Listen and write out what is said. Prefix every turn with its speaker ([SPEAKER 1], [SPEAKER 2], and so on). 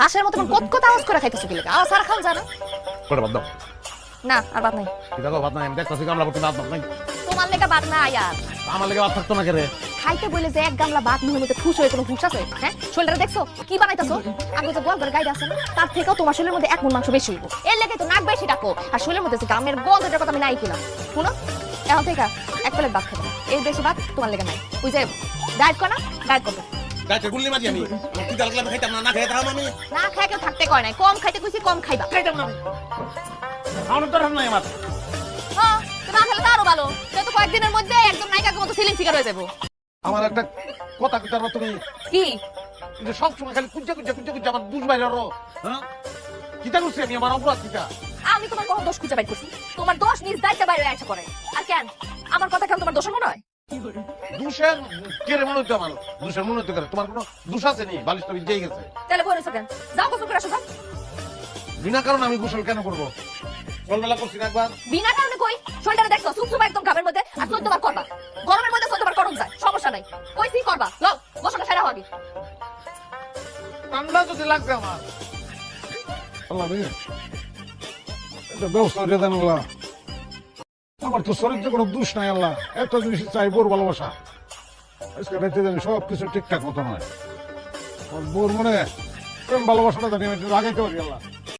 [SPEAKER 1] আশের মতো কত কত আওয়াজ করে খাইতেছো কি লাগে? আওয়াজ আর খাও জানো?
[SPEAKER 2] করে বাদ দাও।
[SPEAKER 1] না আর বাদ নাই।
[SPEAKER 2] কি দেখো ভাত নাই, আমি দেখতেছি গামলা ভর্তি ভাত নাই।
[SPEAKER 1] তোমার লেগে বাদ না আর।
[SPEAKER 2] আমার লেগে ভাত থাকতো না কে রে?
[SPEAKER 1] খাইতে বলে যে এক গামলা ভাত মুখের মধ্যে খুশ হয়ে কোনো হুঁশ আছে? হ্যাঁ, শরীরটা দেখছো কি বানাইতেছো? আগে যে গোল করে গাইড আছে না, তার থেকেও তোমার শরীরের মধ্যে এক মণ মাংস বেশি হইব। এর লেগে তো নাক বেশি ডাকো। আর শরীরের মধ্যে যে গামের গন্ধটার কথা আমি নাই কিনা শুনো, এখন থেকে এক প্লেট ভাত খাবো। এর বেশি ভাত তোমার লেগে নাই। ওই যে ডায়েট করো না, ডায়েট করবে।
[SPEAKER 2] গাইতে গুল্লি মারি আমি। কি দাল লাগবে খাইতাম না, না খাইতাম আমি।
[SPEAKER 1] না খাই কেউ থাকতে কয় নাই, কম খাইতে কইছি কম খাইবা।
[SPEAKER 2] খাইতাম না আমি। খাওয়ানোর দরকার নাই আমার।
[SPEAKER 1] হ্যাঁ, তুমি না খেলে তো আরো ভালো। তাই তো কয়েকদিনের মধ্যে একদম নায়িকার মতো সিলিং ফিগার হয়ে যাবো।
[SPEAKER 2] আমার একটা কথা কইতে পারবা তুমি?
[SPEAKER 1] কি?
[SPEAKER 2] যে সব সময় খালি কুঞ্জা কুঞ্জা কুঞ্জা কুঞ্জা আমার দুষ বাইরে রো। হ্যাঁ? কিটা করছি আমি, আমার অপরাধ কিটা?
[SPEAKER 1] আমি তোমার কোনো দোষ খুঁজে বাইর করছি? তোমার দোষ নিজ দায়িত্বে বাইরে আইসা করে। আর কেন আমার কথা কেন তোমার দোষ মনে হয়?
[SPEAKER 2] দুষের কেড়ে মনে হচ্ছে আমার, দুষের মনে হতে পারে। তোমার কোনো দোষ আছে নি? বালিশ তো ভিজেই গেছে।
[SPEAKER 1] তাহলে বলেছো কেন? যাও গোসল করে আসো যাও।
[SPEAKER 2] বিনা কারণে আমি গোসল কেন করবো? সকালবেলা করছি না একবার।
[SPEAKER 1] বিনা কারণে কই? শরীরটা দেখছো সুপসুপা একদম ঘামের মধ্যে। আর 14 বার করবা। গরমের মধ্যে 14 বার করুন যায়, সমস্যা নাই। কইছি করবা। লও গোসলটা সেরা হবে।
[SPEAKER 2] ঠান্ডা যদি লাগবে আমার। আল্লাহ রে, এটা ব্যবস্থা দিয়ে দেন আল্লাহ। আমার তো শরীরে কোনো দোষ নাই আল্লাহ। একটা জিনিস চাই, বোর ভালোবাসা। আজকে রাতে জানি সব কিছু ঠিকঠাক মতো নয়। বোর মনে প্রেম ভালোবাসাটা জানি আমি লাগাইতে পারি আল্লাহ।